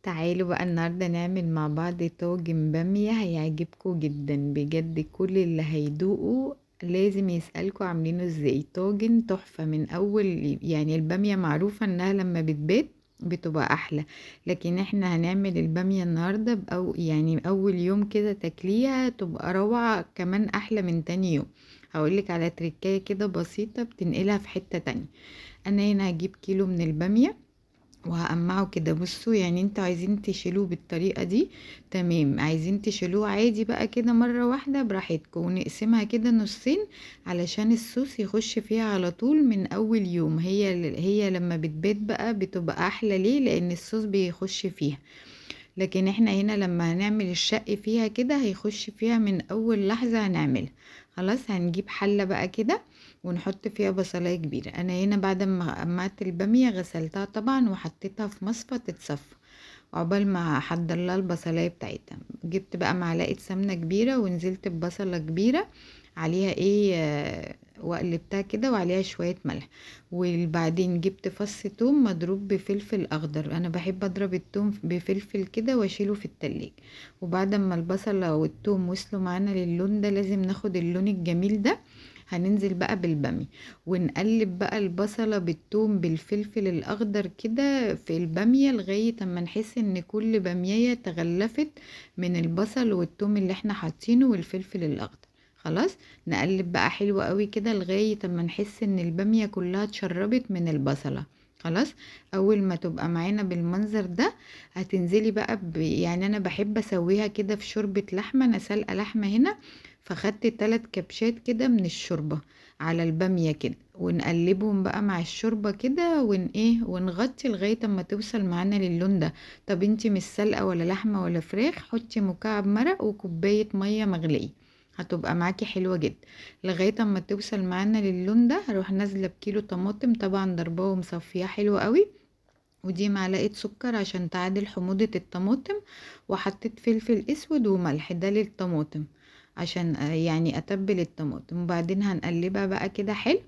تعالوا بقى النهاردة نعمل مع بعض طاجن بامية هيعجبكم جدا بجد. كل اللي هيدوقوا لازم يسألكوا عاملينه ازاي. طاجن تحفة من اول، يعني البامية معروفة انها لما بتبات بتبقى احلى، لكن احنا هنعمل البامية النهاردة يعني اول يوم كده تاكليها تبقى روعة، كمان احلى من تاني يوم. هقولك على تركاية كده بسيطة بتنقلها في حتة تانية. انا هنا هجيب كيلو من البامية وهقمعه كده. بصوا يعني انتوا عايزين تشيلوه بالطريقة دي تمام، عايزين تشيلوه عادي بقى كده مرة واحدة براحتكم، ونقسمها كده نصين علشان الصوص يخش فيها على طول من اول يوم. هي لما بتبات بقى بتبقى احلى، ليه؟ لان الصوص بيخش فيها. لكن احنا هنا لما هنعمل الشق فيها كده هيخش فيها من اول لحظة هنعملها. خلاص هنجيب حلة بقى كده ونحط فيها بصلاية كبيرة. انا هنا بعد ما قمعت البامية غسلتها طبعا وحطيتها في مصفى تتصفى. عقبال ما احضر لها البصلايه بتاعتها، جبت بقى معلقه سمنه كبيره ونزلت ببصله كبيره عليها وقلبتها كده وعليها شويه ملح. وبعدين جبت فص توم مضروب بفلفل اخضر، انا بحب اضرب التوم بفلفل كده واشيله في التلاجة. وبعد ما البصله والتوم وصلوا معانا للون ده، لازم ناخد اللون الجميل ده، هننزل بقى بالبامية ونقلب بقى البصلة بالثوم بالفلفل الأخضر كده في البامية لغاية اما نحس ان كل بامية تغلفت من البصل والثوم اللي احنا حاطينه والفلفل الأخضر. خلاص نقلب بقى حلو قوي كده لغاية اما نحس ان البامية كلها اتشربت من البصلة. خلاص اول ما تبقى معانا بالمنظر ده هتنزلي بقى يعني انا بحب اسويها كده في شوربة لحمة، انا سلقة لحمة هنا، فخدت 3 كبشات كده من الشوربة على البامية كده، ونقلبهم بقى مع الشوربة كده ونغطي لغاية اما توصل معانا للون ده. طب انتي مش سلقة ولا لحمة ولا فراخ، حطي مكعب مرق وكوباية مية مغلية، هتبقى معاكي حلوة جدا. لغاية اما توصل معانا للون ده هروح نازلة بكيلو طماطم طبعا ضرباه ومصفياه حلو قوي، ودي معلقة سكر عشان تعادل حموضة الطماطم، وحطيت فلفل اسود وملح ده للطماطم عشان يعني اتبل الطماطم. وبعدين هنقلبها بقى كده حلو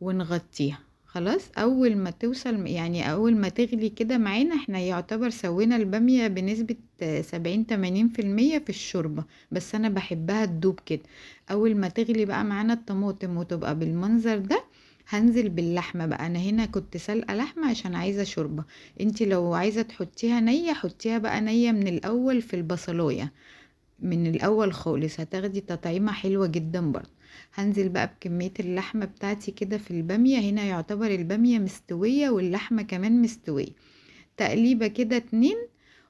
ونغطيها. خلاص اول ما توصل يعني اول ما تغلي كده معانا، احنا يعتبر سوينا البامية بنسبة 70-80% في الشوربة، بس انا بحبها تدوب كده. اول ما تغلي بقى معانا الطماطم وتبقى بالمنظر ده، هنزل باللحمة بقى. انا هنا كنت سلقة لحمة عشان عايزة شوربة، انتي لو عايزة تحطيها نية حطيها بقى نية من الاول في البصلاية، من الاول خالص هتاخدي تطعيمة حلوة جدا برضه. هنزل بقى بكمية اللحمة بتاعتي كده في البامية، هنا يعتبر البامية مستوية واللحمة كمان مستوية، تقليبة كده 2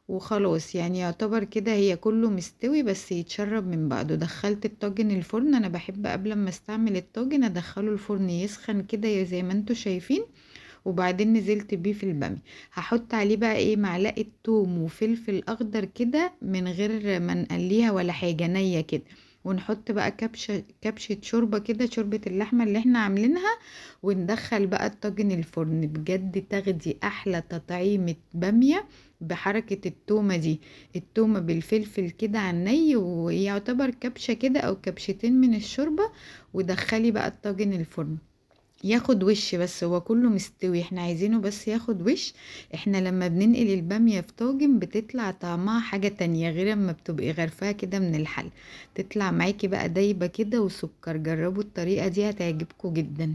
وخلاص. يعني يعتبر كده هي كله مستوي بس يتشرب من بعضه. دخلت الطاجن الفرن، انا بحب قبل ما استعمل الطاجن ادخله الفرن يسخن كده زي ما انتوا شايفين، وبعدين نزلت بيه في البامية. هحط عليه بقى معلقة توم وفلفل اخضر كده من غير ما نقليها ولا حاجة، نية كده. ونحط بقى كبشة شوربة كده، شوربة اللحمة اللي احنا عاملينها، وندخل بقى الطاجن الفرن. بجد تاخدي احلى تطعيمة بامية بحركة التومة دي، التومة بالفلفل كده على الني، ويعتبر كبشة كده او كبشتين من الشوربة. ودخلي بقى الطاجن الفرن ياخد وش، بس هو كله مستوي، احنا عايزينه بس ياخد وش. احنا لما بننقل البامية في طاجن بتطلع طعمها حاجة تانية غير اما بتبقي غرفاها كده من الحل، تطلع معاكي بقى دايبة كده وسكر. جربوا الطريقة دي هتعجبكم جدا.